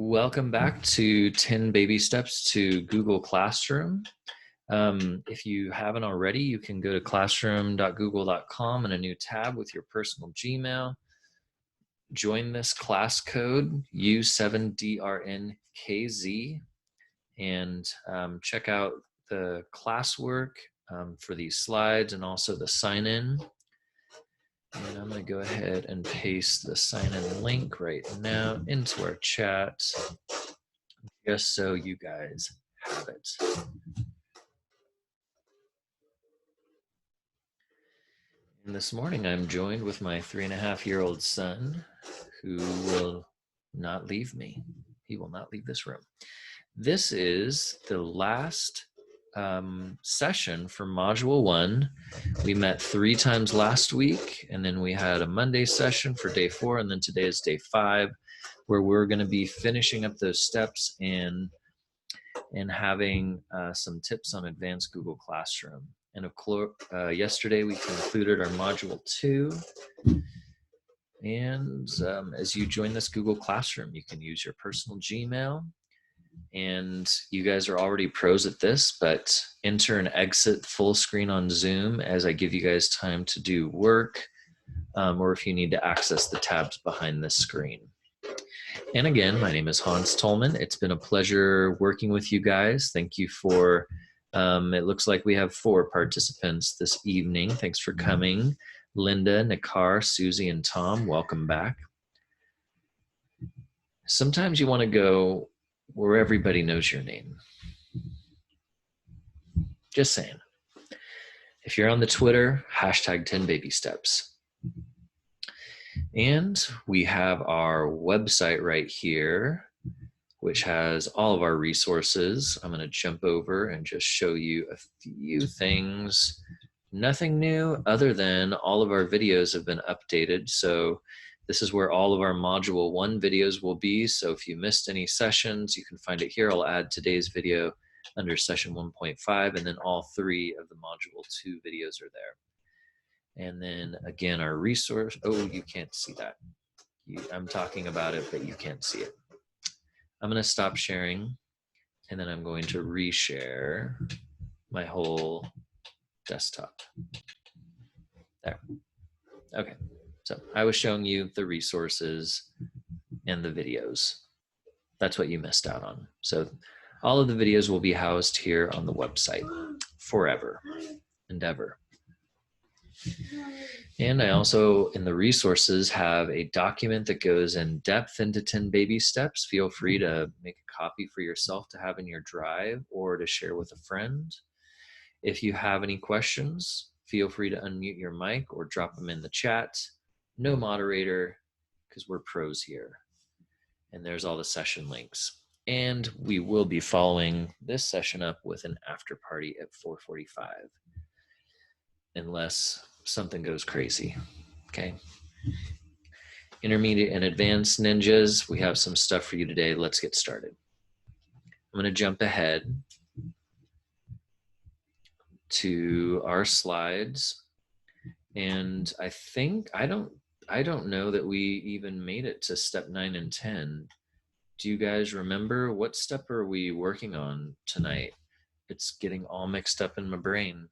Welcome back to 10 Baby Steps to Google Classroom. If you haven't already, you can go to classroom.google.com in a new tab with your personal Gmail. Join this class code U7DRNKZ and check out the classwork for these slides and also the sign-in. And I'm going to go ahead and paste the sign-in link right now into our chat, just so you guys have it. And this morning I'm joined with my 3.5-year-old son, who will not leave me. He will not leave this room. This is the last session for Module 1. We met 3 times last week, and then we had a Monday session for day 4, and then today is day 5, where we're going to be finishing up those steps and having some tips on advanced Google Classroom. And of course, yesterday we concluded our Module 2. And as you join this Google Classroom, you can use your personal Gmail. And you guys are already pros at this, but enter and exit full screen on Zoom as I give you guys time to do work, or if you need to access the tabs behind this screen. And again, my name is Hans Tolman. It's been a pleasure working with you guys. Thank you for, it looks like we have 4 participants this evening. Thanks for coming. Linda, Nakar, Susie, and Tom, welcome back. Sometimes you want to go where everybody knows your name. Just saying. If you're on the Twitter, hashtag 10BabySteps. And we have our website right here, which has all of our resources. I'm going to jump over and just show you a few things. Nothing new other than all of our videos have been updated. So this is where all of our Module 1 videos will be. So if you missed any sessions, you can find it here. I'll add today's video under session 1.5, and then all 3 of the Module 2 videos are there. And then again, our resource, oh, you can't see that. I'm talking about it, but you can't see it. I'm going to stop sharing, and then I'm going to reshare my whole desktop. There. Okay. So I was showing you the resources and the videos. That's what you missed out on. So all of the videos will be housed here on the website forever and ever. And I also, in the resources, have a document that goes in depth into 10 baby steps. Feel free to make a copy for yourself to have in your drive or to share with a friend. If you have any questions, feel free to unmute your mic or drop them in the chat. No moderator, because we're pros here. And there's all the session links. And we will be following this session up with an after party at 4:45, unless something goes crazy, okay? Intermediate and advanced ninjas, we have some stuff for you today. Let's get started. I'm gonna jump ahead to our slides. And I think, I don't know that we even made it to step 9 and 10. Do you guys remember what step are we working on tonight? It's getting all mixed up in my brain.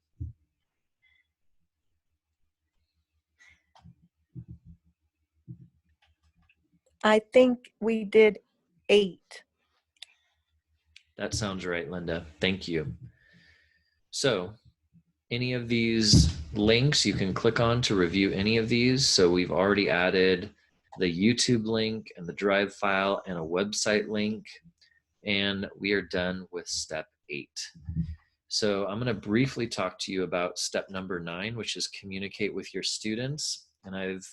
I think we did 8. That sounds right, Linda. Thank you. So any of these links you can click on to review any of these. So we've already added the YouTube link and the drive file and a website link, and we are done with step 8. So I'm going to briefly talk to you about step number 9, which is communicate with your students. And I've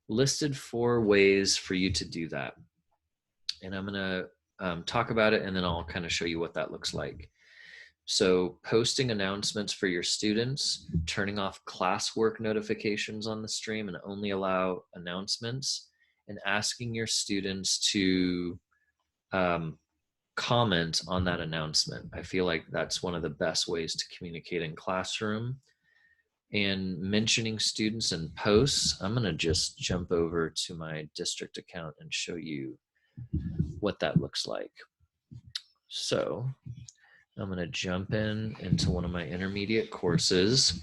listed 4 ways for you to do that. And I'm going to talk about it, and then I'll kind of show you what that looks like. So posting announcements for your students, turning off classwork notifications on the stream and only allow announcements, and asking your students to comment on that announcement. I feel like that's one of the best ways to communicate in classroom. And mentioning students in posts, I'm going to just jump over to my district account and show you what that looks like. So I'm going to jump into one of my intermediate courses.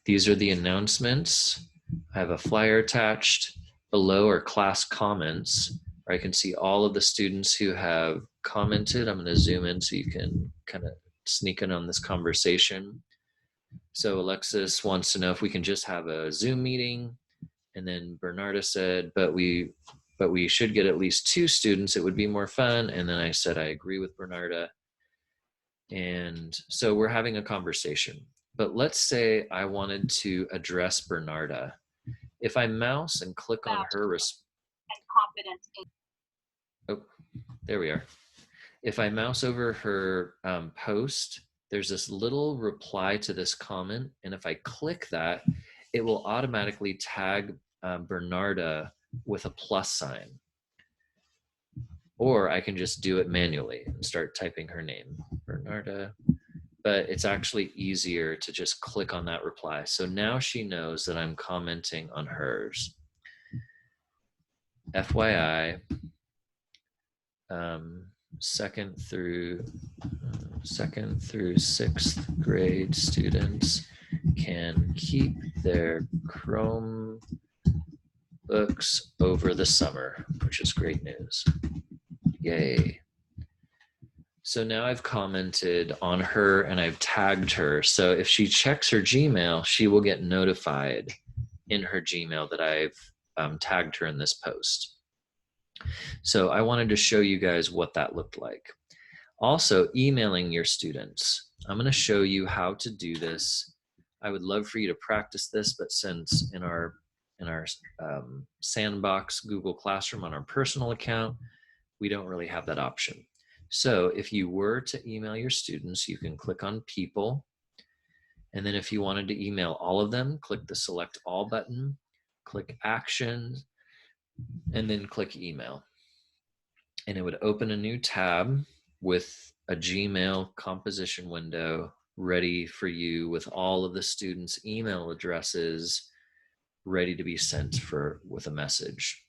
These are the announcements. I have a flyer attached. Below are class comments, where I can see all of the students who have commented. I'm going to zoom in so you can kind of sneak in on this conversation. So Alexis wants to know if we can just have a Zoom meeting. And then Bernarda said, but we should get at least 2 students. It would be more fun. And then I said, I agree with Bernarda. And so we're having a conversation. But let's say I wanted to address Bernarda. If I mouse and click on her oh, there we are. If I mouse over her post, there's this little reply to this comment. And if I click that, it will automatically tag Bernarda with a plus sign. Or I can just do it manually and start typing her name, Bernarda. But it's actually easier to just click on that reply. So now she knows that I'm commenting on hers. FYI, second through 6th grade students can keep their Chromebooks over the summer, which is great news. Yay. So now I've commented on her and I've tagged her. So if she checks her Gmail, she will get notified in her Gmail that I've tagged her in this post. So I wanted to show you guys what that looked like. Also, emailing your students. I'm going to show you how to do this. I would love for you to practice this, but since in our Sandbox Google Classroom on our personal account, we don't really have that option. So if you were to email your students, you can click on People. And then if you wanted to email all of them, click the Select All button, click Actions, and then click Email. And it would open a new tab with a Gmail composition window ready for you with all of the students' email addresses ready to be sent with a message.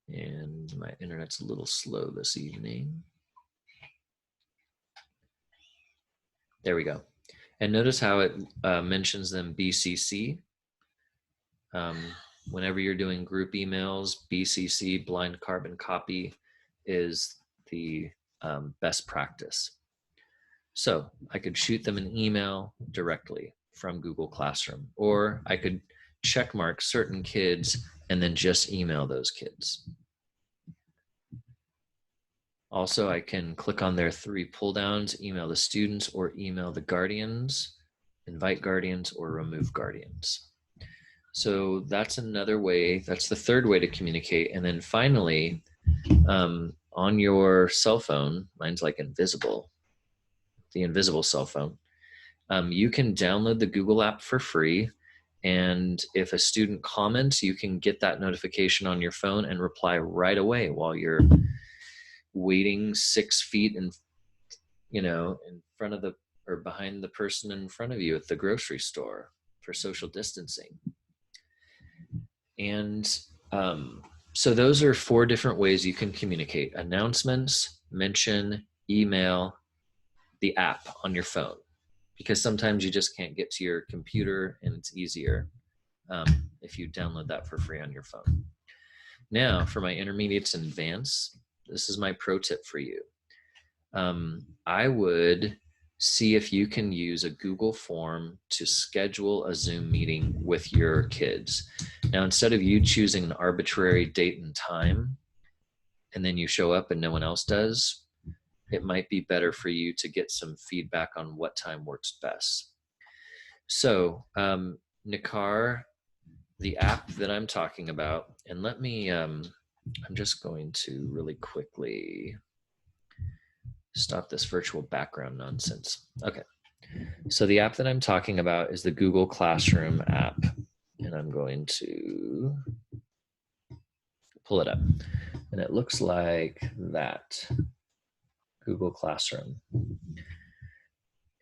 And my internet's a little slow this evening. There we go. And notice how it mentions them BCC. Whenever you're doing group emails, BCC, blind carbon copy, is the best practice. So I could shoot them an email directly from Google Classroom, or I could check mark certain kids and then just email those kids. Also, I can click on their 3 pull downs, email the students or email the guardians, invite guardians or remove guardians. So that's another way, that's the third way to communicate. And then finally, on your cell phone, mine's like invisible, the invisible cell phone, you can download the Google app for free. And if a student comments, you can get that notification on your phone and reply right away while you're waiting 6 feet in front of or behind the person in front of you at the grocery store for social distancing. And so those are 4 different ways you can communicate: announcements, mention, email, the app on your phone, because sometimes you just can't get to your computer and it's easier if you download that for free on your phone. Now for my intermediates and advanced, this is my pro tip for you. I would see if you can use a Google form to schedule a Zoom meeting with your kids. Now, instead of you choosing an arbitrary date and time, and then you show up and no one else does, it might be better for you to get some feedback on what time works best. So, Nikar, the app that I'm talking about, and let me, I'm just going to really quickly stop this virtual background nonsense. Okay, so the app that I'm talking about is the Google Classroom app, and I'm going to pull it up, and it looks like that, Google Classroom.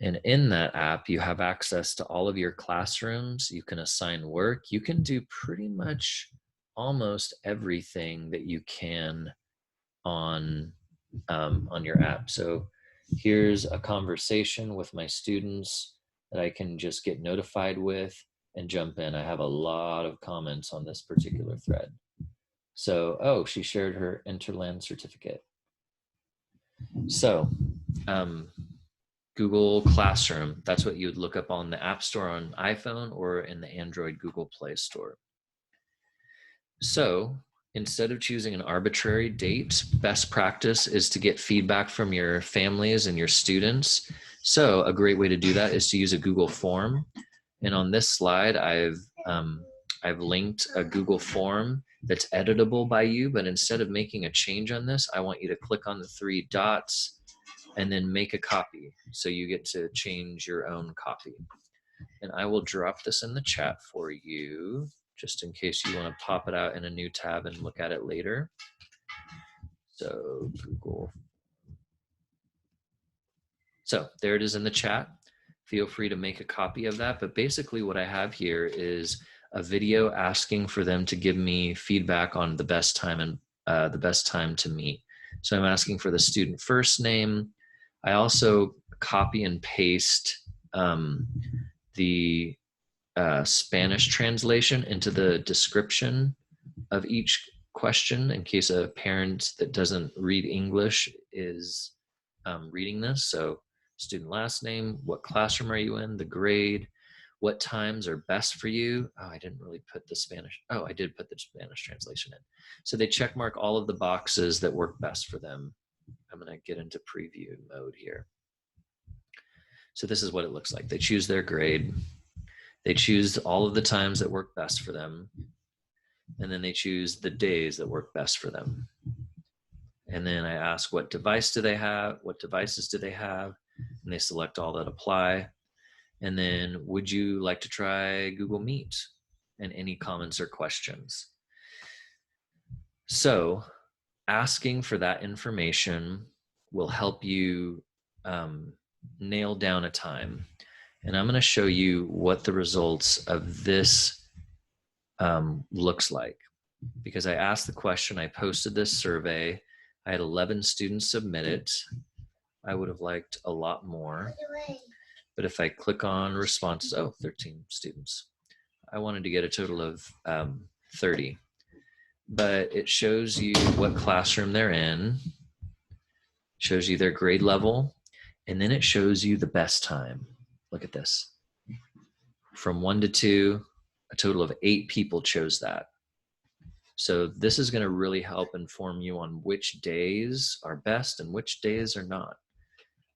And in that app, you have access to all of your classrooms. You can assign work. You can do pretty much almost everything that you can on your app. So here's a conversation with my students that I can just get notified with and jump in. I have a lot of comments on this particular thread. So, oh, she shared her Interland certificate. So, Google Classroom, that's what you would look up on the App Store on iPhone or in the Android Google Play Store. So, instead of choosing an arbitrary date, best practice is to get feedback from your families and your students. So, a great way to do that is to use a Google form. And on this slide, I've linked a Google form that's editable by you, but instead of making a change on this, I want you to click on the 3 dots and then make a copy. So you get to change your own copy. And I will drop this in the chat for you, just in case you want to pop it out in a new tab and look at it later. So Google. So there it is in the chat. Feel free to make a copy of that. But basically what I have here is a video asking for them to give me feedback on the best time and the best time to meet. So I'm asking for the student first name. I also copy and paste the Spanish translation into the description of each question in case a parent that doesn't read English is reading this. So student last name, what classroom are you in, the grade, what times are best for you. Oh, I didn't really put the Spanish. Oh, I did put the Spanish translation in. So they check mark all of the boxes that work best for them. I'm going to get into preview mode here. So this is what it looks like. They choose their grade. They choose all of the times that work best for them. And then they choose the days that work best for them. And then I ask what device do they have? What devices do they have? And they select all that apply. And then would you like to try Google Meet? And any comments or questions. So asking for that information will help you nail down a time. And I'm going to show you what the results of this looks like. Because I asked the question, I posted this survey. I had 11 students submit it. I would have liked a lot more. But if I click on responses, oh, 13 students. I wanted to get a total of 30. But it shows you what classroom they're in, shows you their grade level, and then it shows you the best time. Look at this. From 1 to 2, a total of 8 people chose that. So this is going to really help inform you on which days are best and which days are not.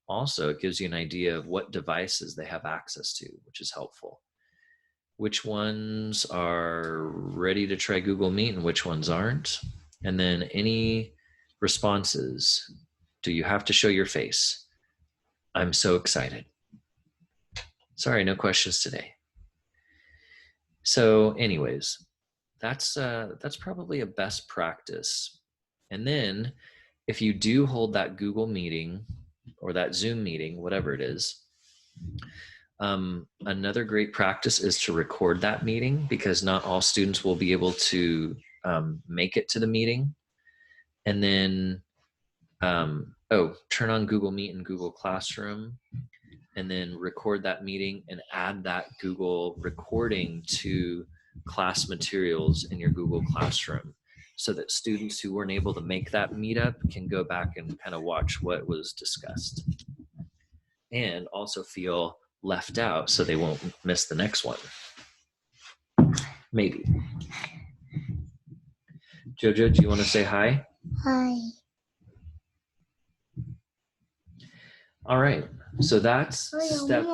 Also, it gives you an idea of what devices they have access to, which is helpful. Which ones are ready to try Google Meet and which ones aren't. And then any responses. Do you have to show your face? I'm so excited. Sorry, no questions today. So anyways, that's probably a best practice. And then if you do hold that Google meeting or that Zoom meeting, whatever it is, another great practice is to record that meeting, because not all students will be able to make it to the meeting. And then, turn on Google Meet and Google Classroom, and then record that meeting and add that Google recording to class materials in your Google Classroom, so that students who weren't able to make that meetup can go back and kind of watch what was discussed, and also feel left out so they won't miss the next one. Maybe. Jojo, do you want to say hi? Hi. All right. So that's step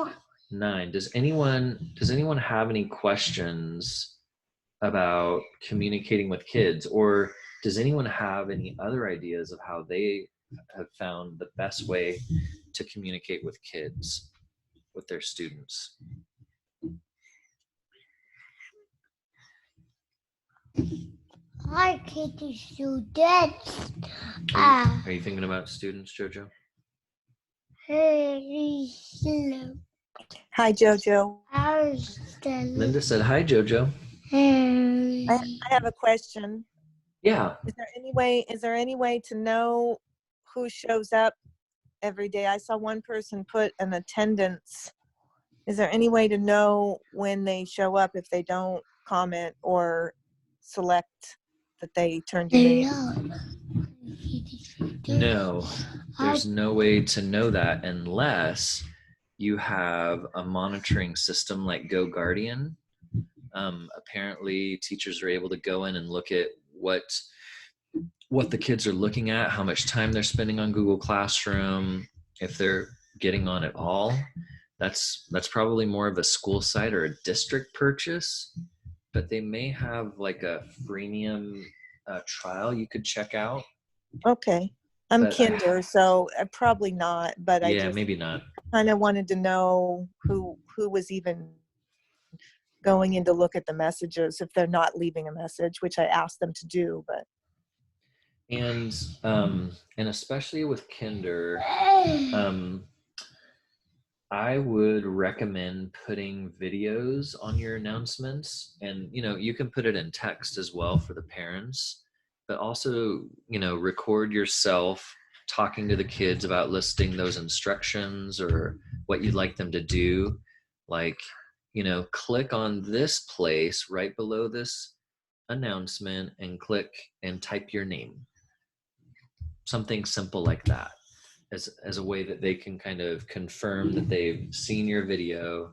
9. Does anyone have any questions about communicating with kids, or does anyone have any other ideas of how they have found the best way to communicate with kids, with their students? Hi, kitty students. Are you thinking about students, Jojo? Hi, Jojo. Linda said, hi, Jojo. I have a question. Yeah. Is there any way to know who shows up every day? I saw one person put an attendance. Is there any way to know when they show up if they don't comment or select that they turned it in? No, there's no way to know that unless you have a monitoring system like GoGuardian. Apparently, teachers are able to go in and look at what the kids are looking at, how much time they're spending on Google Classroom, if they're getting on at all. That's probably more of a school site or a district purchase, but they may have like a freemium trial you could check out. Okay. I'm But kinder, so probably not, but I yeah, just maybe not. kind of wanted to know who was even going in to look at the messages if they're not leaving a message, which I asked them to do, but. And especially with Kinder, I would recommend putting videos on your announcements, and you can put it in text as well for the parents, but also record yourself talking to the kids about listing those instructions or what you'd like them to do, like click on this place right below this announcement and click and type your name, something simple like that, as a way that they can kind of confirm that they've seen your video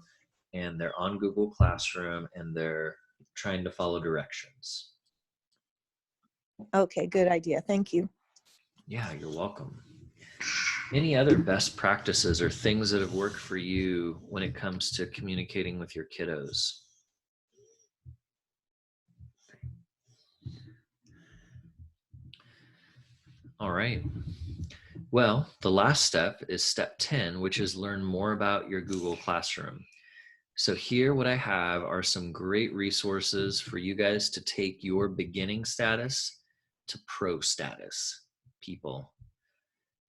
and they're on Google Classroom and they're trying to follow directions. Okay, good idea. Thank you. Yeah, you're welcome. Any other best practices or things that have worked for you when it comes to communicating with your kiddos? All right. Well, the last step is step 10, which is learn more about your Google Classroom. So here what I have are some great resources for you guys to take your beginning status to pro status, people.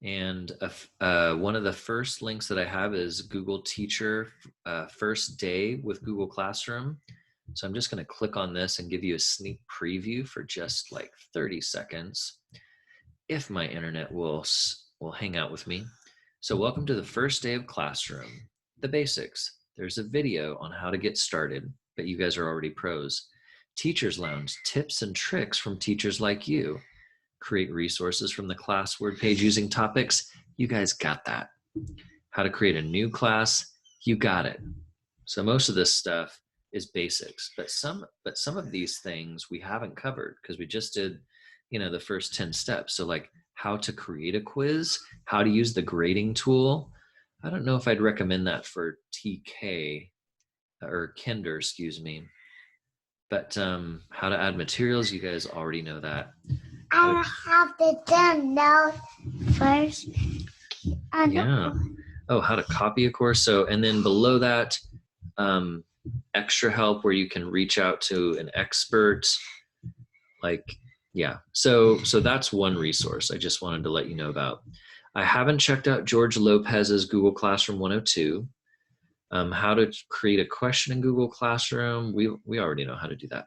And one of the first links that I have is Google Teacher First Day with Google Classroom. So I'm just going to click on this and give you a sneak preview for just like 30 seconds. If my internet will hang out with me. So welcome to the first day of Classroom. The basics. There's a video on how to get started, but you guys are already pros. Teachers Lounge, tips and tricks from teachers like you. Create resources from the class word page using topics. You guys got that. How to create a new class. You got it. So most of this stuff is basics, but some of these things we haven't covered because we just did the first 10 steps. So like how to create a quiz, how to use the grading tool. I don't know if I'd recommend that for TK or Kinder, excuse me. But how to add materials, you guys already know that. I have to download first. Yeah. Oh, how to copy a course. So, and then below that, extra help where you can reach out to an expert. Like, yeah. So that's one resource I just wanted to let you know about. I haven't checked out George Lopez's Google Classroom 102. How to create a question in Google Classroom. We already know how to do that.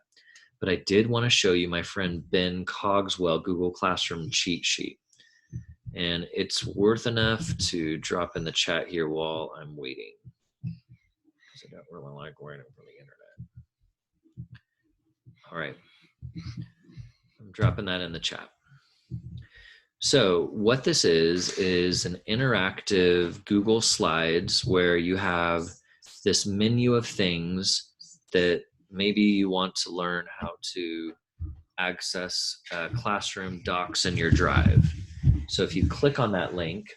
But I did want to show you my friend Ben Cogswell Google Classroom cheat sheet. And it's worth enough to drop in the chat here while I'm waiting. Because I don't really like waiting for the internet. All right. I'm dropping that in the chat. So what this is an interactive Google Slides where you have this menu of things that maybe you want to learn how to access classroom docs in your Drive. So if you click on that link,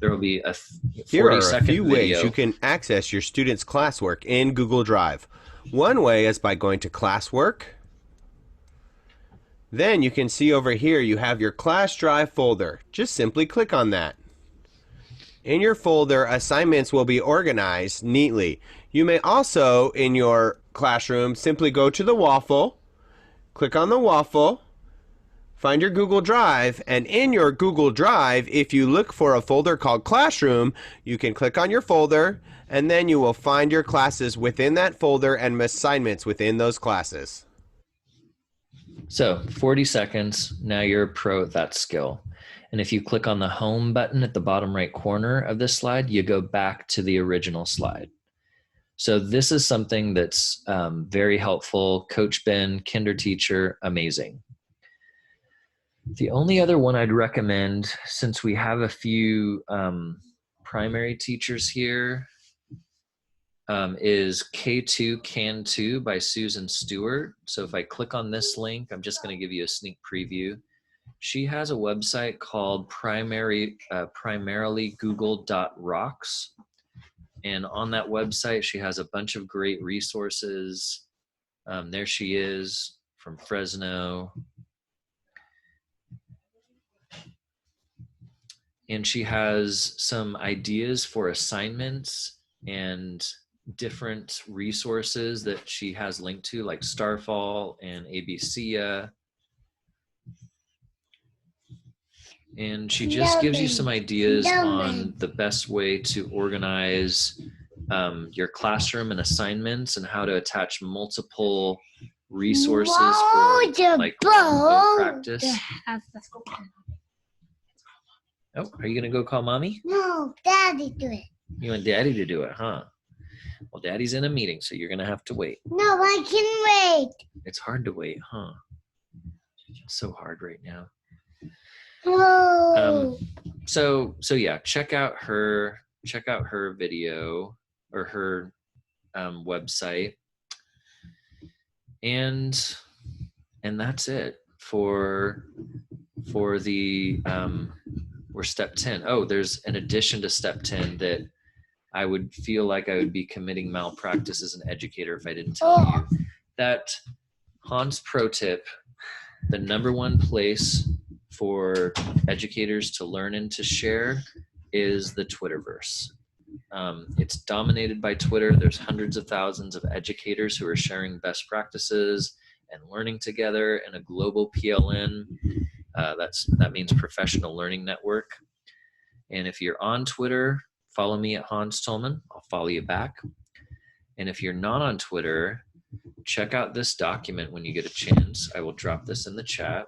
there will be a 40-second Here are a few video. ways you can access your students' classwork in Google Drive. One way is by going to Classwork. Then you can see over here you have your Class Drive folder. Just simply click on that. In your folder, assignments will be organized neatly. You may also, in your classroom, simply go to the waffle, click on the waffle, find your Google Drive, and in your Google Drive, if you look for a folder called Classroom, you can click on your folder, and then you will find your classes within that folder and assignments within those classes. So 40 seconds, now you're a pro at that skill. And if you click on the home button at the bottom right corner of this slide, you go back to the original slide. So this is something that's very helpful. Coach Ben, kinder teacher, amazing. The only other one I'd recommend, since we have a few primary teachers here, is K2 Can 2 by Susan Stewart. So if I click on this link, I'm just going to give you a sneak preview. She has a website called primarylygoogle.rocks. And on that website, she has a bunch of great resources. There she is from Fresno. And she has some ideas for assignments and different resources that she has linked to, like Starfall and ABCia. And she just gives you some ideas on the best way to organize your classroom and assignments and how to attach multiple resources for like practice. Oh, are you gonna go call mommy? No, Daddy do it. You want Daddy to do it, huh? Well, Daddy's in a meeting, so you're gonna have to wait. No, I can wait. It's hard to wait, huh? It's so hard right now. No. So yeah, check out her video or her website, and that's it for the we're step 10. Oh, there's an addition to step 10 that I would feel like I would be committing malpractice as an educator if I didn't tell you. That Hans pro tip, the #1 place for educators to learn and to share is the Twitterverse. It's dominated by Twitter. There's hundreds of thousands of educators who are sharing best practices and learning together in a global PLN. That means Professional Learning Network. And if you're on Twitter, follow me at Hans Tolman. I'll follow you back. And if you're not on Twitter, check out this document when you get a chance. I will drop this in the chat.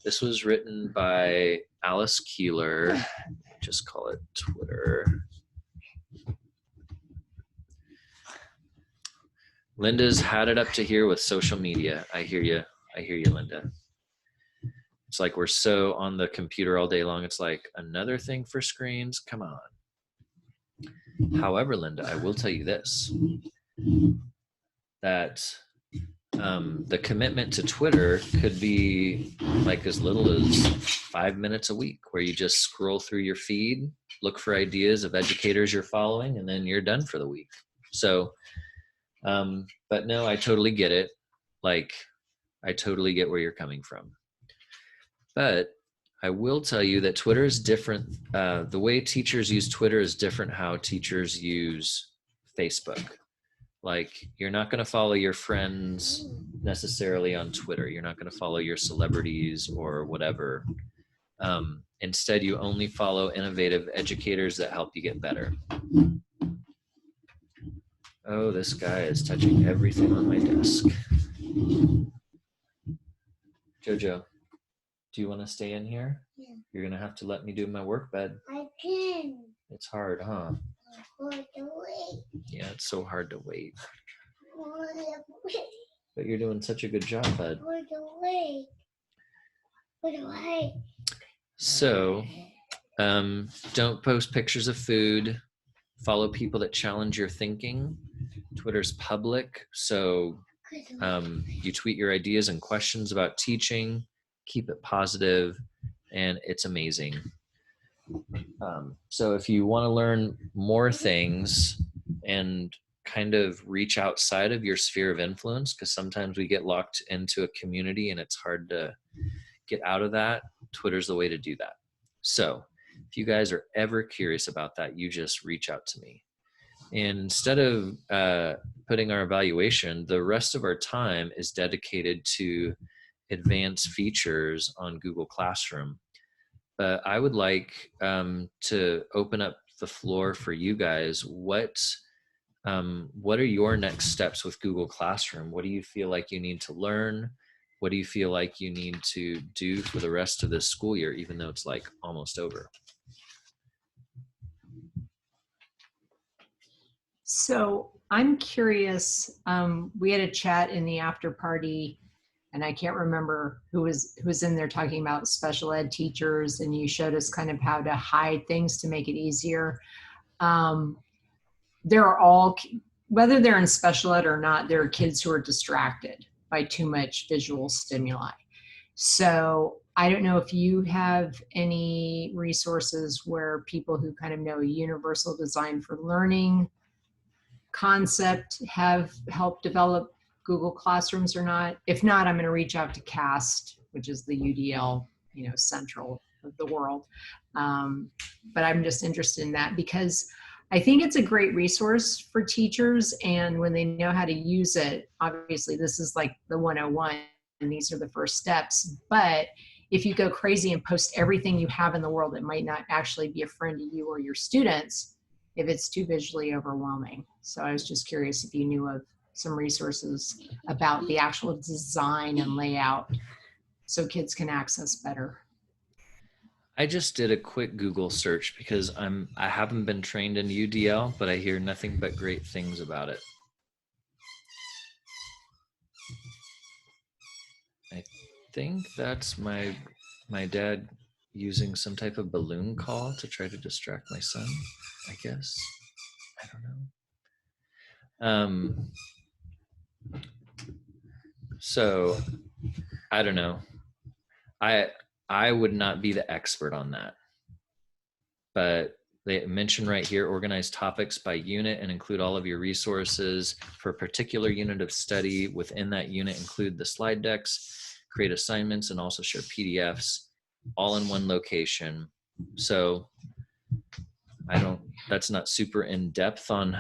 This was written by Alice Keeler. Just call it Twitter. Linda's had it up to here with social media. I hear you, Linda. It's like we're so on the computer all day long. It's like another thing for screens. Come on. However, Linda, I will tell you this, that the commitment to Twitter could be like as little as 5 minutes a week, where you just scroll through your feed, look for ideas of educators you're following, and then you're done for the week. So, but no, I totally get it. Like, I totally get where you're coming from. But I will tell you that Twitter is different. The way teachers use Twitter is different how teachers use Facebook. Like, you're not going to follow your friends necessarily on Twitter. You're not going to follow your celebrities or whatever. Instead, you only follow innovative educators that help you get better. Oh, this guy is touching everything on my desk. Jojo, do you want to stay in here? Yeah. You're going to have to let me do my work bed. I can. It's hard, huh? Wait. Yeah, it's so hard to wait. Wait. But you're doing such a good job, bud. Wait. So, don't post pictures of food. Follow people that challenge your thinking. Twitter's public, so you tweet your ideas and questions about teaching. Keep it positive, and it's amazing. So if you want to learn more things and kind of reach outside of your sphere of influence, because sometimes we get locked into a community and it's hard to get out of that, Twitter's the way to do that. So if you guys are ever curious about that, you just reach out to me. And instead of putting our evaluation, the rest of our time is dedicated to advanced features on Google Classroom. But I would like to open up the floor for you guys. What are your next steps with Google Classroom? What do you feel like you need to learn? what do you feel like you need to do for the rest of this school year, even though it's like almost over? So I'm curious, we had a chat in the after party, and I can't remember who was in there talking about special ed teachers, and you showed us kind of how to hide things to make it easier. There are all, whether they're in special ed or not, there are kids who are distracted by too much visual stimuli. So I don't know if you have any resources where people who kind of know a universal design for learning concept have helped develop Google Classrooms or not. If not, I'm going to reach out to CAST, which is the UDL, central of the world. But I'm just interested in that because I think it's a great resource for teachers, and when they know how to use it, obviously this is like the 101 and these are the first steps. But if you go crazy and post everything you have in the world, it might not actually be a friend to you or your students if it's too visually overwhelming. So I was just curious if you knew of some resources about the actual design and layout so kids can access better. I just did a quick Google search because I haven't been trained in UDL, but I hear nothing but great things about it. I think that's my dad using some type of balloon call to try to distract my son, I guess. I don't know. So I don't know. I would not be the expert on that, but they mention right here, organize topics by unit and include all of your resources for a particular unit of study. Within that unit, include the slide decks, create assignments, and also share PDFs all in one location. So that's not super in depth on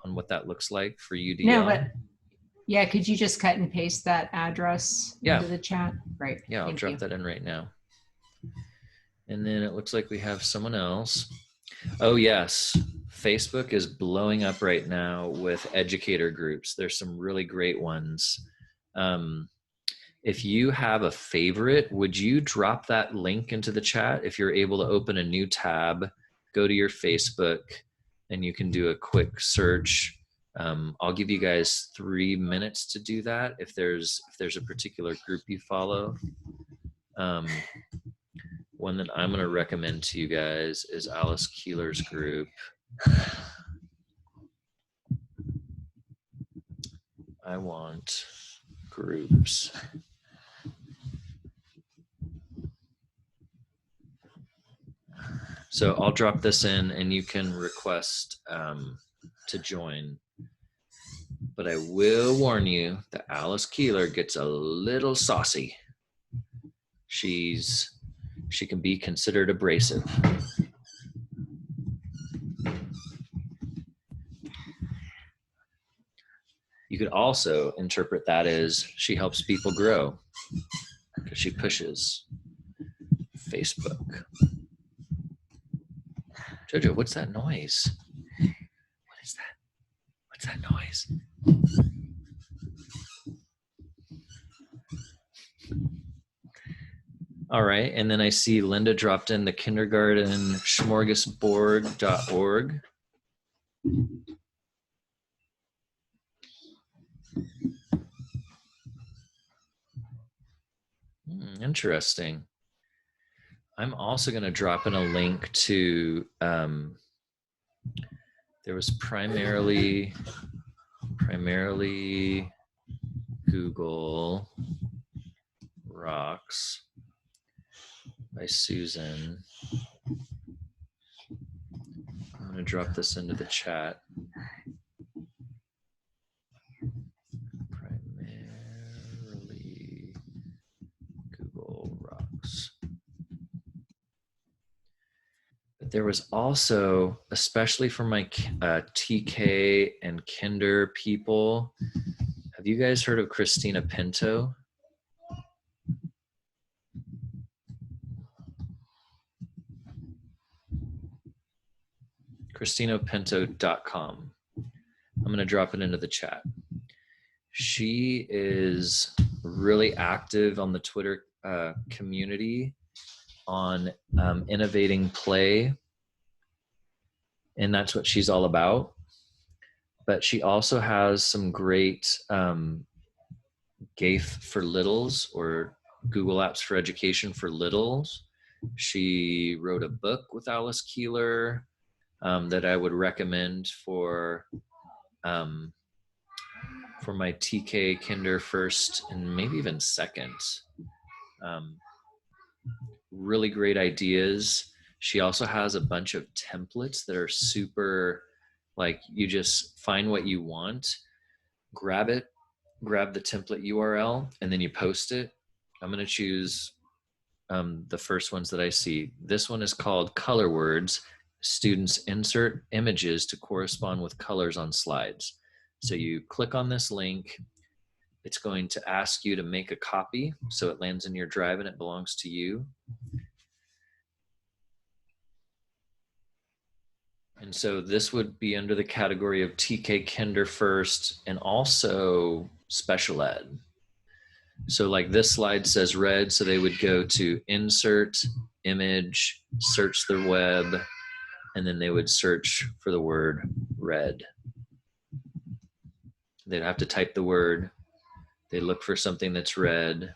what that looks like for UDL. No, but yeah, could you just cut and paste that address into the chat? Right. Yeah, I'll drop that in right now. And then it looks like we have someone else. Oh yes, Facebook is blowing up right now with educator groups. There's some really great ones. If you have a favorite, would you drop that link into the chat? If you're able to open a new tab, go to your Facebook and you can do a quick search. I'll give you guys 3 minutes to do that if there's a particular group you follow. One that I'm going to recommend to you guys is Alice Keeler's group. I want groups. So I'll drop this in and you can request to join. But I will warn you that Alice Keeler gets a little saucy. She can be considered abrasive. You could also interpret that as she helps people grow because she pushes Facebook. Jojo, what's that noise? What is that? What's that noise? All right, and then I see Linda dropped in the kindergarten smorgasbord.org. Interesting. I'm also going to drop in a link to, there was primarily Google Rocks by Susan. I'm going to drop this into the chat. Primarily Google Rocks. But there was also, especially for my TK and Kinder people, have you guys heard of Christina Pinto? ChristinaPinto.com. I'm going to drop it into the chat. She is really active on the Twitter community on innovating play, and that's what she's all about. But she also has some great GAFE for Littles, or Google Apps for Education for Littles. She wrote a book with Alice Keeler that I would recommend for my TK Kinder first and maybe even second. Really great ideas. She also has a bunch of templates that are super, like, you just find what you want, grab it, grab the template URL, and then you post it. I'm going to choose the first ones that I see. This one is called Color Words. Students insert images to correspond with colors on slides. So you click on this link. It's going to ask you to make a copy so it lands in your drive and it belongs to you. And so this would be under the category of TK Kinder first and also special ed. So like this slide says red, so they would go to insert image, search the web, and then they would search for the word red. They'd have to type the word. They look for something that's red,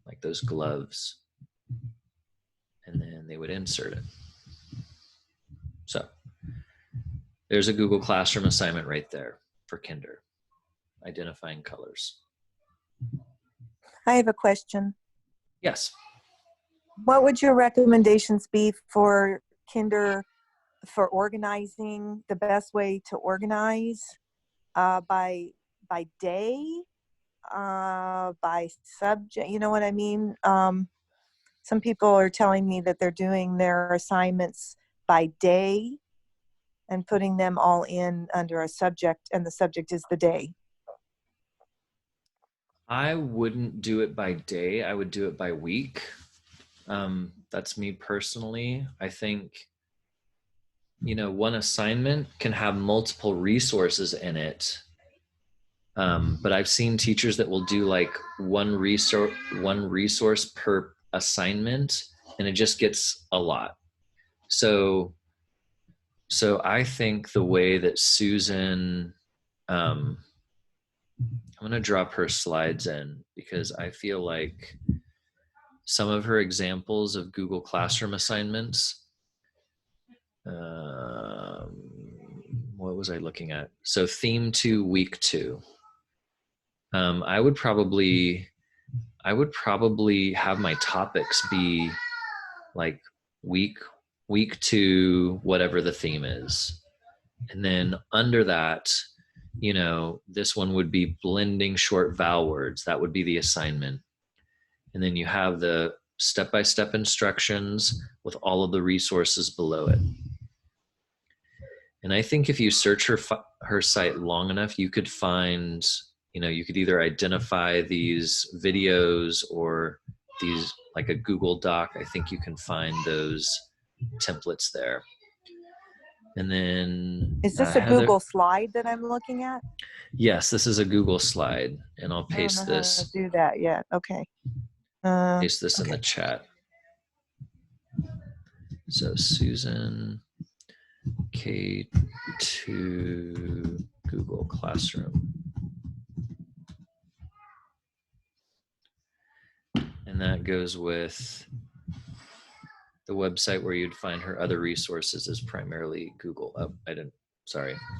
like those gloves, and then they would insert it. So there's a Google Classroom assignment right there for Kinder, identifying colors. I have a question. Yes. What would your recommendations be for Kinder for organizing, the best way to organize by day, by subject, you know what I mean? Some people are telling me that they're doing their assignments by day and putting them all in under a subject, and the subject is the day. I wouldn't do it by day. I would do it by week. That's me personally. I think, one assignment can have multiple resources in it. But I've seen teachers that will do like one resource per assignment, and it just gets a lot. So I think the way that Susan, I'm going to drop her slides in because I feel like some of her examples of Google Classroom assignments, what was I looking at? So theme 2, week 2. I would probably have my topics be like week 2, whatever the theme is. And then under that, this one would be blending short vowel words. That would be the assignment. And then you have the step-by-step instructions with all of the resources below it. And I think if you search her site long enough, you could find, you could either identify these videos or these, like a Google Doc. I think you can find those templates there. And then is this a Google slide that I'm looking at? Yes, this is a Google slide, and I'll paste this. I don't know how to do that yet. Okay. Paste this in the chat. So Susan, K2 Google Classroom. And that goes with the website where you'd find her other resources is primarily Google. Oh, I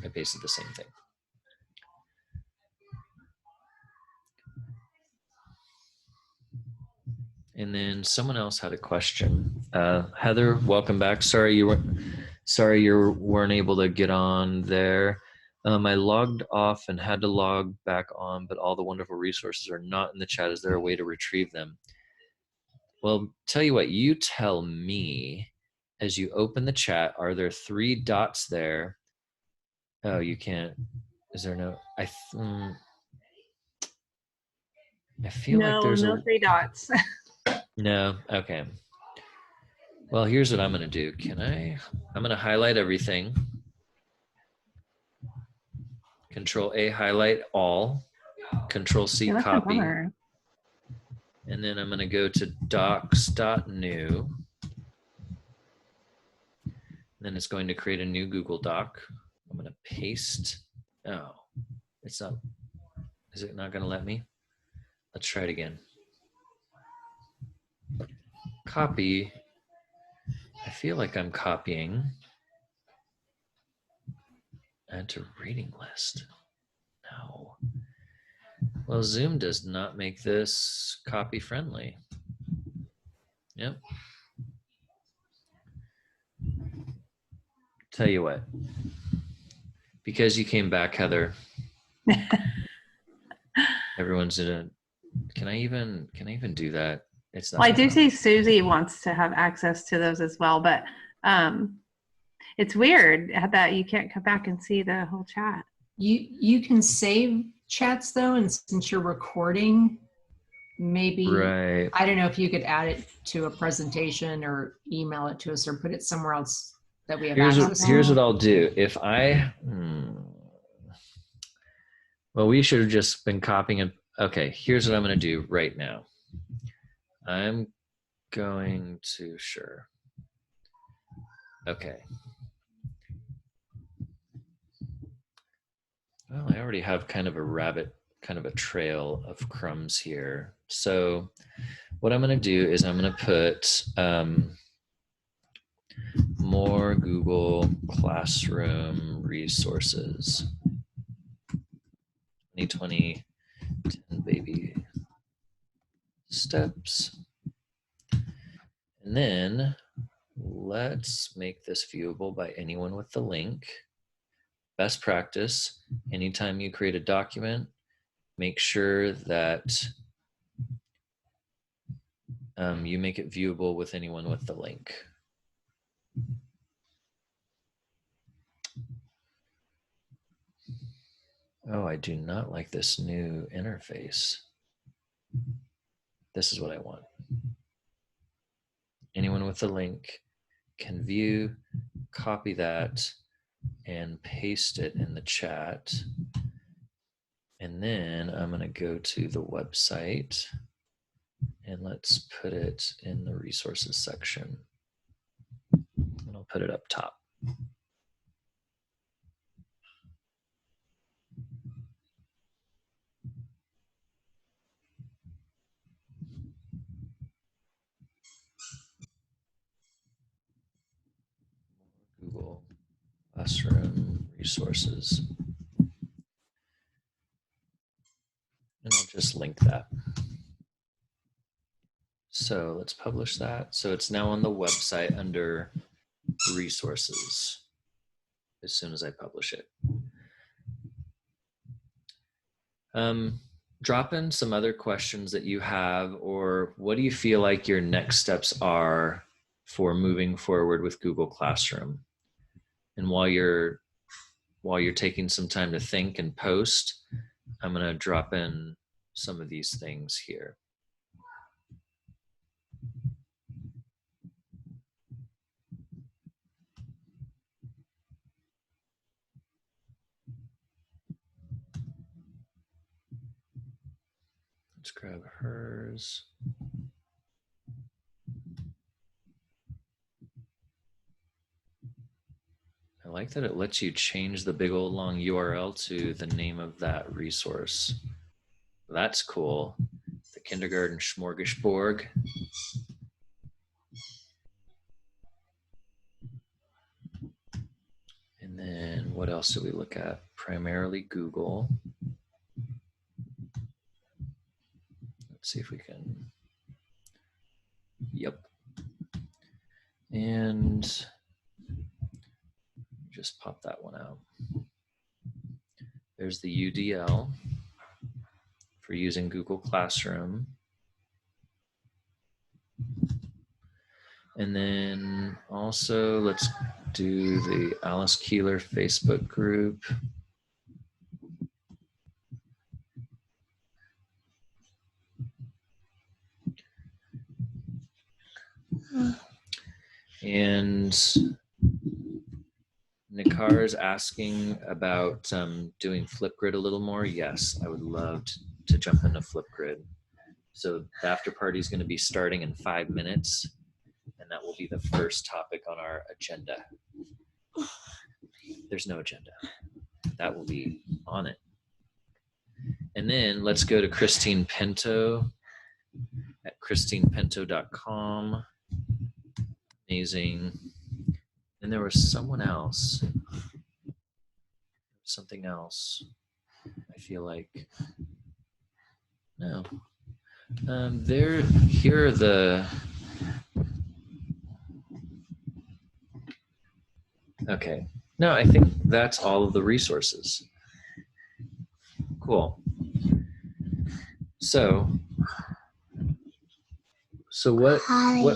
pasted the same thing. And then someone else had a question. Heather, welcome back. Sorry you weren't able to get on there. I logged off and had to log back on, but all the wonderful resources are not in the chat. Is there a way to retrieve them? Well, tell you what, you tell me as you open the chat, are there 3 dots there? Oh, you can't. Is there no? I feel like there's no 3 dots. No, okay. Well, here's what I'm going to do. I'm going to highlight everything. Control A, highlight all. Control C, Yeah, that's a copy. bummer. And then I'm going to go to docs.new. Then it's going to create a new Google Doc. I'm going to paste. Oh, it's not. Is it not going to let me? Let's try it again. Copy. I feel like I'm copying. Add to reading list. No. Well, Zoom does not make this copy friendly. Yep. Tell you what. Because you came back, Heather. Everyone's in a. Can I even do that? It's not. Well, I do see Susie wants to have access to those as well, but it's weird that you can't come back and see the whole chat. You can save chats though, and since you're recording, maybe Right. I don't know if you could add it to a presentation or email it to us or put it somewhere else that we have access to. Here's what I'll do. If I well, we should have just been copying it. Okay, here's what I'm going to do right now. I'm going to sure. Okay. Well, I already have kind of a trail of crumbs here. So what I'm going to do is I'm going to put more Google Classroom resources. 2020 10 baby steps. And then let's make this viewable by anyone with the link. Best practice, anytime you create a document, make sure that you make it viewable with anyone with the link. Oh, I do not like this new interface. This is what I want. Anyone with the link can view, copy that, and paste it in the chat. And then I'm going to go to the website and let's put it in the resources section. And I'll put it up top. Google Classroom resources. And I'll just link that. So let's publish that. So it's now on the website under resources as soon as I publish it. Drop in some other questions that you have, or what do you feel like your next steps are for moving forward with Google Classroom? And while you're taking some time to think and post, I'm going to drop in some of these things here. Let's grab hers. I like that it lets you change the big old long URL to the name of that resource. That's cool. The kindergarten smorgasbord. And then what else do we look at? Primarily Google. Let's see if we can. Yep. And just pop that one out. There's the UDL for using Google Classroom. And then also let's do the Alice Keeler Facebook group. And Nikar is asking about doing Flipgrid a little more. Yes, I would love to jump into Flipgrid. So the after party is going to be starting in 5 minutes, and that will be the first topic on our agenda. There's no agenda. That will be on it. And then let's go to Christine Pinto at christinepinto.com. Amazing. And there was someone else. Something else. I feel like. No. Here are the. Okay. No, I think that's all of the resources. Cool. So what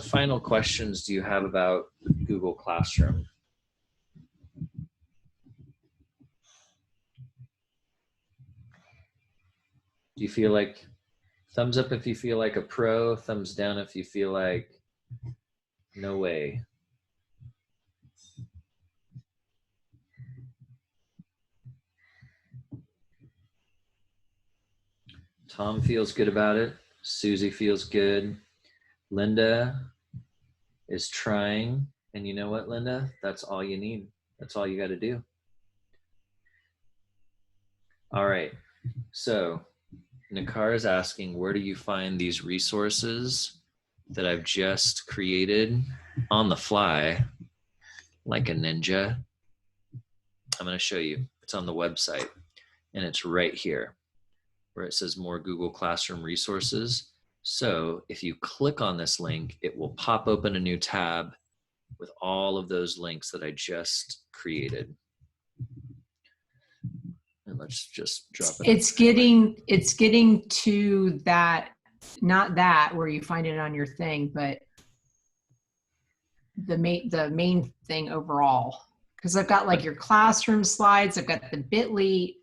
final questions do you have about Google Classroom? Do you feel like, thumbs up if you feel like a pro, thumbs down if you feel like no way? Tom feels good about it. Susie feels good. Linda is trying. And you know what, Linda? That's all you need. That's all you got to do. All right. So Nakar is asking, where do you find these resources that I've just created on the fly, like a ninja? I'm going to show you. It's on the website, and it's right here, where it says more Google Classroom resources. So if you click on this link, it will pop open a new tab with all of those links that I just created. And let's just drop it. It's getting to that, not that where you find it on your thing, but the main thing overall. Because I've got like your classroom slides, I've got the bit.ly.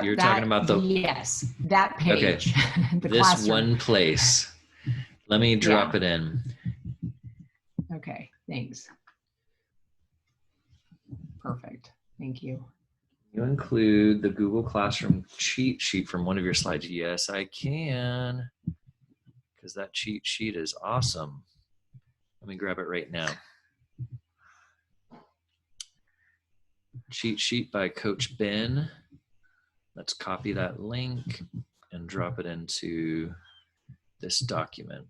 You're talking about the, yes, that page. Okay. The this classroom. one place. Let me drop it in. Okay, thanks. Perfect. Thank you. You include the Google Classroom cheat sheet from one of your slides. Yes, I can, because that cheat sheet is awesome. Let me grab it right now. Cheat sheet by Coach Ben. Let's copy that link and drop it into this document.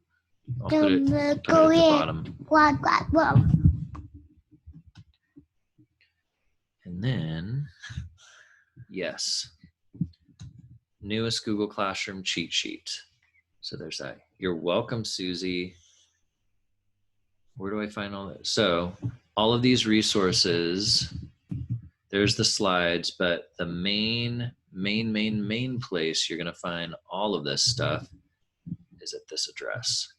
I'll put it at the bottom. And then, yes, newest Google Classroom cheat sheet. So there's that. You're welcome, Susie. Where do I find all that? So all of these resources, there's the slides, but the main place you're going to find all of this stuff is at this address.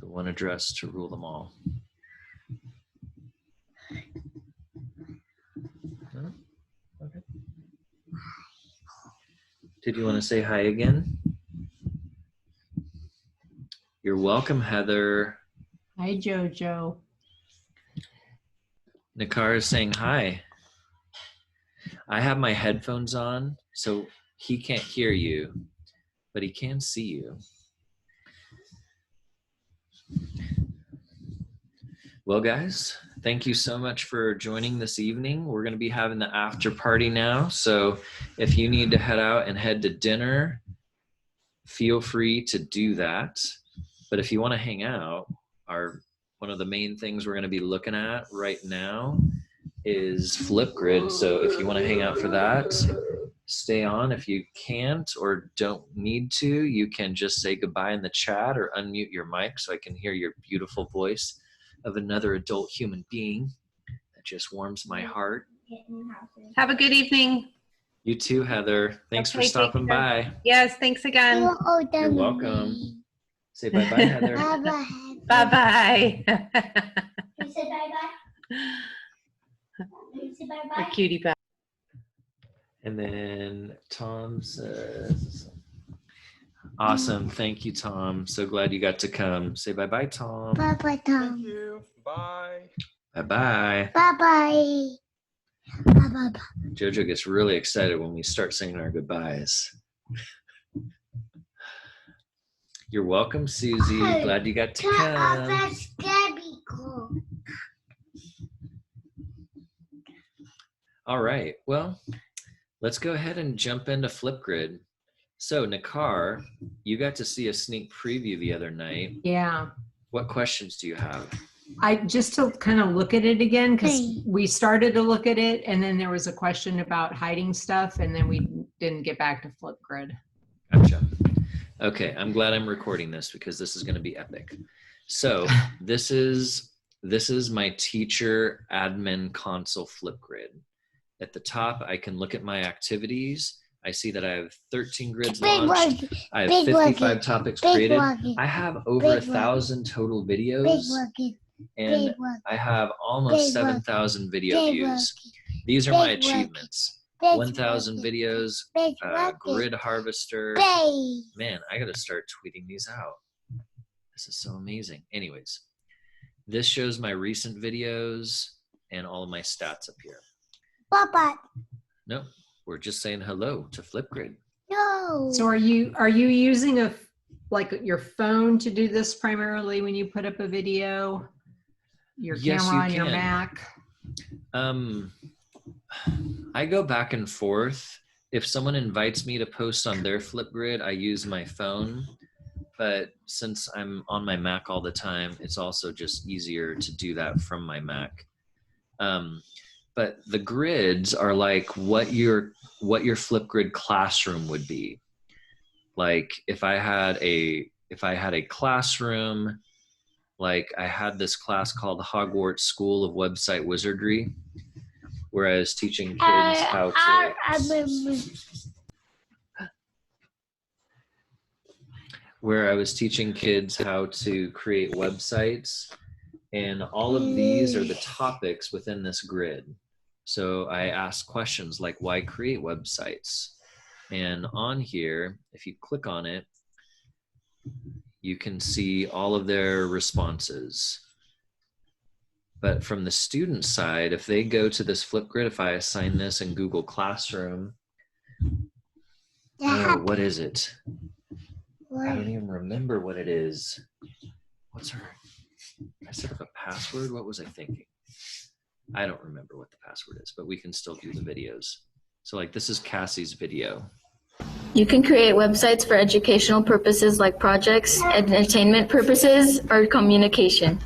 The one address to rule them all. Okay. Did you want to say hi again? You're welcome, Heather. Hi, Jojo. Nakar is saying hi. I have my headphones on, so he can't hear you, but he can see you. Well, guys, thank you so much for joining this evening. We're going to be having the after party now, so if you need to head out and head to dinner, feel free to do that. But if you want to hang out, one of the main things we're going to be looking at right now is Flipgrid. So if you want to hang out for that, stay on. If you can't or don't need to, you can just say goodbye in the chat or unmute your mic so I can hear your beautiful voice of another adult human being. That just warms my heart. Have a good evening. You too, Heather. Thanks for stopping by. Yes, thanks again. You're welcome. Say bye-bye, Heather. Bye-bye. You say bye-bye? You say bye-bye? A cutie pie. And then Tom says, awesome. Thank you, Tom. So glad you got to come. Say bye-bye, Tom. Bye-bye, Tom. Thank you. Bye. Bye-bye. Bye-bye. Jojo gets really excited when we start saying our goodbyes. You're welcome, Susie. Glad you got to come. All right. Well, let's go ahead and jump into Flipgrid. So, Nakar, you got to see a sneak preview the other night. Yeah. What questions do you have? I just to kind of look at it again, because we started to look at it and then there was a question about hiding stuff and then we didn't get back to Flipgrid. Gotcha. Okay, I'm glad I'm recording this because this is going to be epic. So this is my teacher admin console Flipgrid. At the top, I can look at my activities. I see that I have 13 grids launched. I have 55 topics created. I have over 1,000 total videos. And I have almost 7,000 video views. These are my achievements. 1,000 videos, grid harvester. Man, I gotta start tweeting these out. This is so amazing. Anyways, this shows my recent videos and all of my stats up here. Papa. No, we're just saying hello to Flipgrid. No. So are you using your phone to do this primarily when you put up a video? Your camera on your Mac? I go back and forth. If someone invites me to post on their Flipgrid, I use my phone. But since I'm on my Mac all the time, it's also just easier to do that from my Mac. But the grids are like what your Flipgrid classroom would be. Like if I had a classroom, like I had this class called Hogwarts School of Website Wizardry, where I was teaching kids how to create websites, and all of these are the topics within this grid. So I ask questions like, why create websites? And on here, if you click on it, you can see all of their responses. But from the student side, if they go to this Flipgrid, if I assign this in Google Classroom, what is it? I don't even remember what it is. What's her? I set up a password. What was I thinking? I don't remember what the password is, but we can still view the videos. So like this is Cassie's video. You can create websites for educational purposes like projects, entertainment purposes, or communication.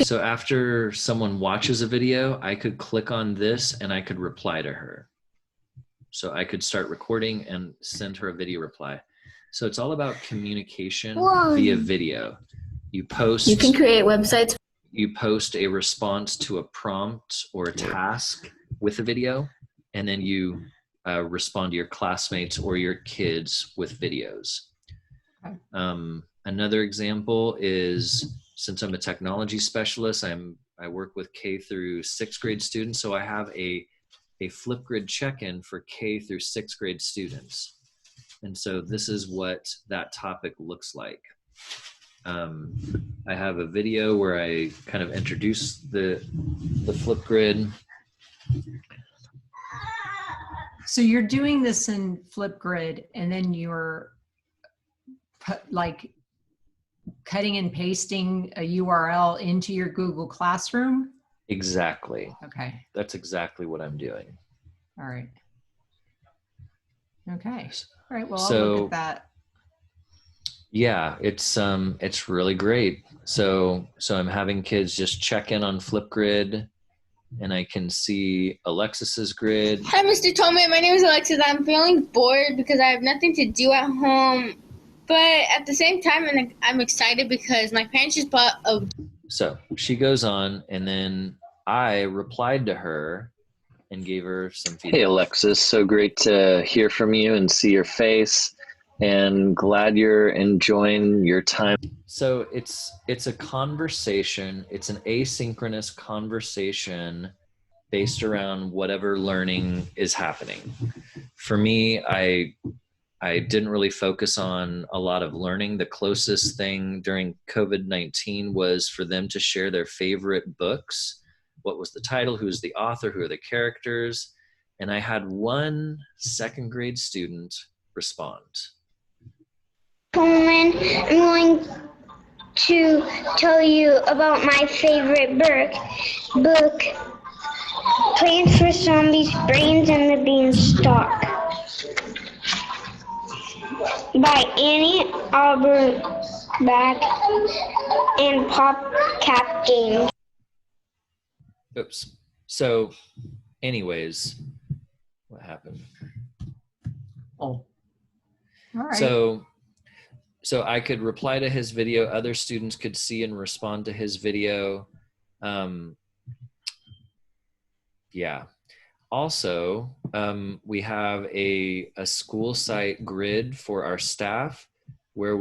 So after someone watches a video, I could click on this and I could reply to her. So I could start recording and send her a video reply. So it's all about communication via video. You can create websites. You post a response to a prompt or a task with a video, and then you respond to your classmates or your kids with videos. Another example is, since I'm a technology specialist, I work with K through 6th grade students, so I have a Flipgrid check-in for K through 6th grade students. And so this is what that topic looks like. I have a video where I kind of introduce the Flipgrid. So you're doing this in Flipgrid and then you're like cutting and pasting a URL into your Google Classroom? Exactly. Okay. That's exactly what I'm doing. All right. Okay. All right. Well, I'll So, look at that. Yeah, it's really great. So I'm having kids just check in on Flipgrid, and I can see Alexis's grid. Hi, Mr. Tomei. My name is Alexis. I'm feeling bored because I have nothing to do at home. But at the same time, I'm excited because my parents just bought a... So she goes on, and then I replied to her and gave her some feedback. Hey, Alexis. So great to hear from you and see your face, and glad you're enjoying your time. So it's a conversation. It's an asynchronous conversation based around whatever learning is happening. For me, I didn't really focus on a lot of learning. The closest thing during COVID-19 was for them to share their favorite books what was the title, who's the author, who are the characters. And I had one second grade student respond. Coleman, I'm going to tell you about my favorite book, Plants for Zombies, Brains and the Beanstalk, by Annie Auerbach and PopCap Games. Oops. So anyways, what happened? Oh, all right. So I could reply to his video. Other students could see and respond to his video. Yeah. Also, we have a school site grid for our staff where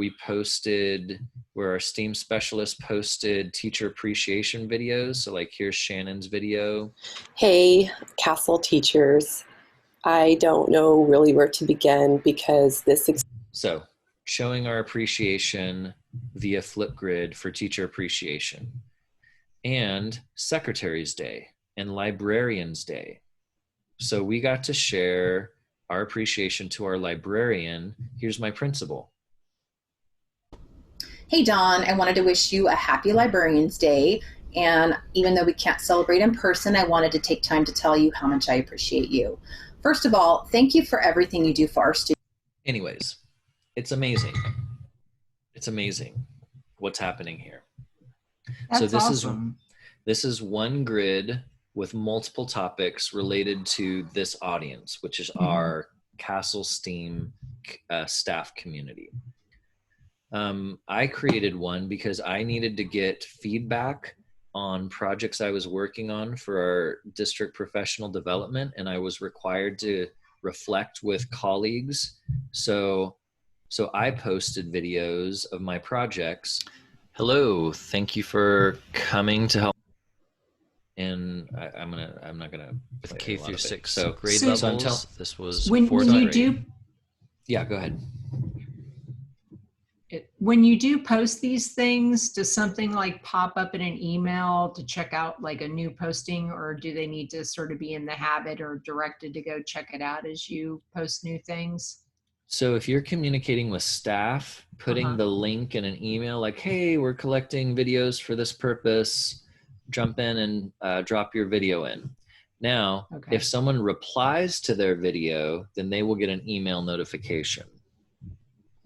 our STEAM specialist posted teacher appreciation videos. So like here's Shannon's video. Hey, Castle teachers. I don't know really where to begin because So showing our appreciation via Flipgrid for teacher appreciation, and Secretary's Day and Librarian's Day. So we got to share our appreciation to our librarian. Here's my principal. Hey Dawn, I wanted to wish you a happy Librarian's Day. And even though we can't celebrate in person, I wanted to take time to tell you how much I appreciate you. First of all, thank you for everything you do for our students. Anyways, it's amazing. It's amazing what's happening here. That's so this awesome. this is one grid with multiple topics related to this audience, which is our Castle STEAM staff community. I created one because I needed to get feedback on projects I was working on for our district professional development, and I was required to reflect with colleagues. So I posted videos of my projects. Hello, thank you for coming to help. And I'm not gonna K through 6. So grade levels. This was when you do. Yeah, go ahead. When you do post these things, does something like pop up in an email to check out like a new posting, or do they need to sort of be in the habit or directed to go check it out as you post new things? So if you're communicating with staff, putting the link in an email like, hey, we're collecting videos for this purpose, jump in and drop your video in. Now, if someone replies to their video, then they will get an email notification.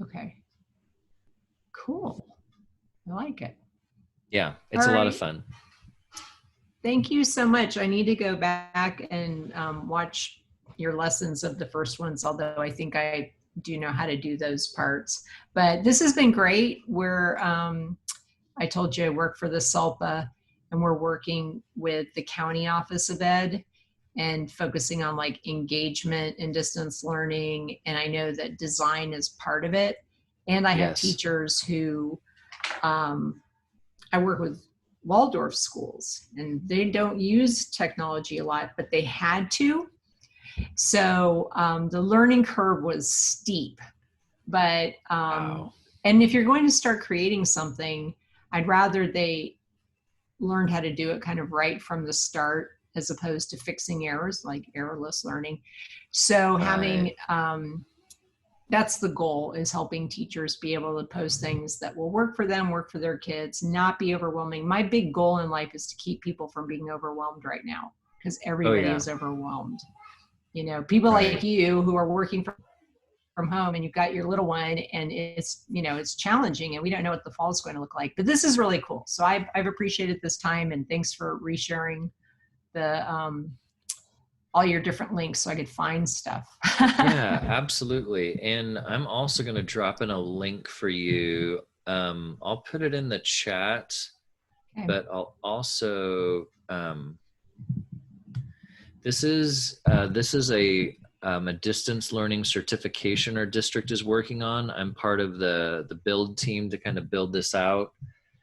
Okay. Cool. I like it. Yeah, it's a lot of fun. Thank you so much. I need to go back and watch your lessons of the first ones, although I think I do know how to do those parts. But this has been great. I told you I work for the SALPA, and we're working with the County Office of Ed and focusing on like engagement and distance learning. And I know that design is part of it. And I have teachers who, I work with Waldorf schools, and they don't use technology a lot, but they had to. So the learning curve was steep. But, and if you're going to start creating something, I'd rather they learn how to do it kind of right from the start, as opposed to fixing errors, like errorless learning. So having, that's the goal, is helping teachers be able to post things that will work for them, work for their kids, not be overwhelming. My big goal in life is to keep people from being overwhelmed right now, because everybody is overwhelmed. You know, people like you who are working from home, and you've got your little one, and it's, you know, it's challenging, and we don't know what the fall is going to look like. But this is really cool. So I've appreciated this time, and thanks for resharing the all your different links so I could find stuff. Yeah, absolutely. And I'm also going to drop in a link for you. I'll put it in the chat, but I'll also, this is a distance learning certification our district is working on. I'm part of the build team to kind of build this out.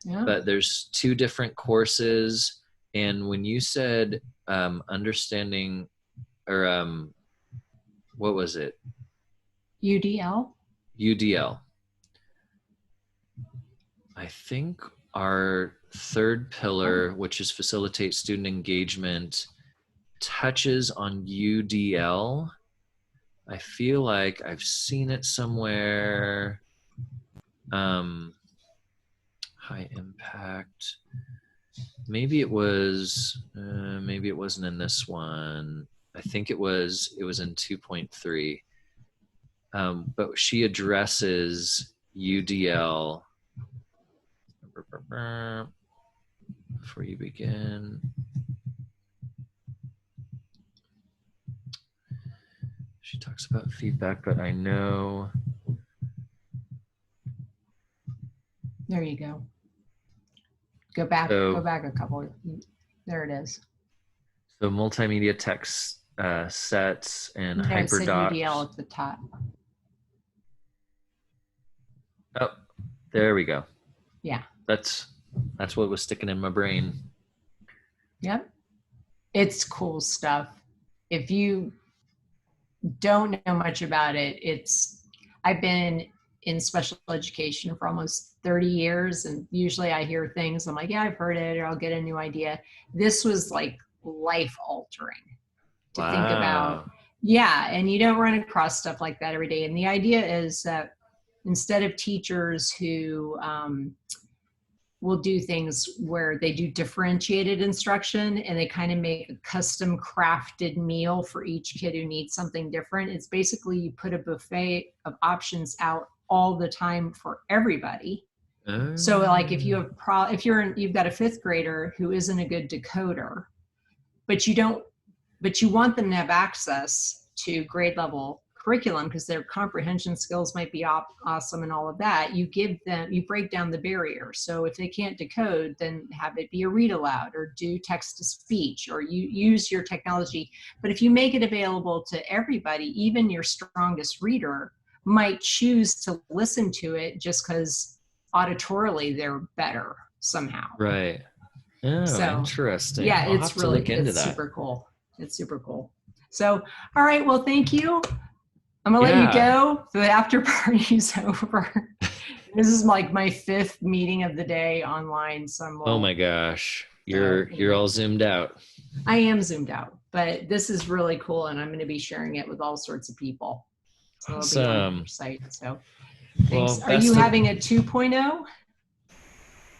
But there's 2 different courses. And when you said understanding, or what was it? UDL. UDL. I think our third pillar, which is facilitate student engagement, touches on UDL. I feel like I've seen it somewhere. High impact. Maybe it was. Maybe it wasn't in this one. I think it was. It was in 2.3. But she addresses UDL. Before you begin. She talks about feedback, but I know. There you go. Go back a couple. There it is. So multimedia text sets and There it said hyperdocs. UDL at the top. Oh, there we go. Yeah. That's what was sticking in my brain. Yep. It's cool stuff. If you don't know much about it, I've been in special education for almost 30 years, and usually I hear things, I'm like, yeah, I've heard it, or I'll get a new idea. This was like life altering to think about. Yeah, and you don't run across stuff like that every day. And the idea is that instead of teachers who will do things where they do differentiated instruction and they kind of make a custom crafted meal for each kid who needs something different, it's basically you put a buffet of options out all the time for everybody. So like if you have you've got a fifth grader who isn't a good decoder, but you want them to have access to grade level curriculum because their comprehension skills might be awesome and all of that, you break down the barrier. So if they can't decode, then have it be a read aloud or do text to speech, or you use your technology. But if you make it available to everybody, even your strongest reader might choose to listen to it just because auditorily they're better somehow. Right. Oh, So, interesting. yeah, I'll it's have to look into it's that. super cool. It's super cool. So, all right, well, thank you. I'm gonna let you Yeah. go. The after party's over. This is like my 5th meeting of the day online. So I'm Oh my gosh. You're all zoomed out. I am zoomed out, but this is really cool, and I'm going to be sharing it with all sorts of people. So it'll be on Awesome. your site. So Well, thanks. Are you having a 2.0?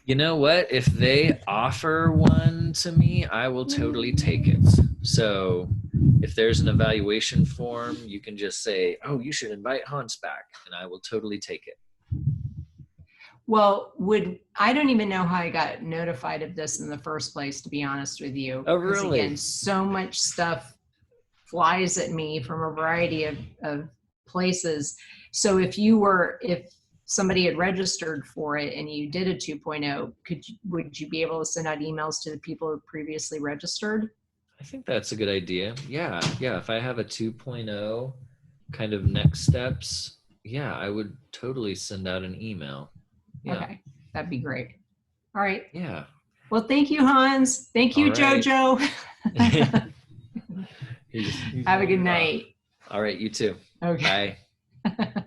You know what? If they offer one to me, I will totally take it. So if there's an evaluation form, you can just say, oh, you should invite Hans back, and I will totally take it. Well, I don't even know how I got notified of this in the first place, to be honest with you. Oh, Because, really? again, so much stuff flies at me from a variety of places. So if somebody had registered for it and you did a 2.0, would you be able to send out emails to the people who previously registered? I think that's a good idea. Yeah. If I have a 2.0 kind of next steps, yeah, I would totally send out an email. Yeah. Okay, that'd be great. All right. Yeah. Well, thank you, Hans. Thank you, All right. Jojo. He's Have a good night. All right, you too. Okay. Bye.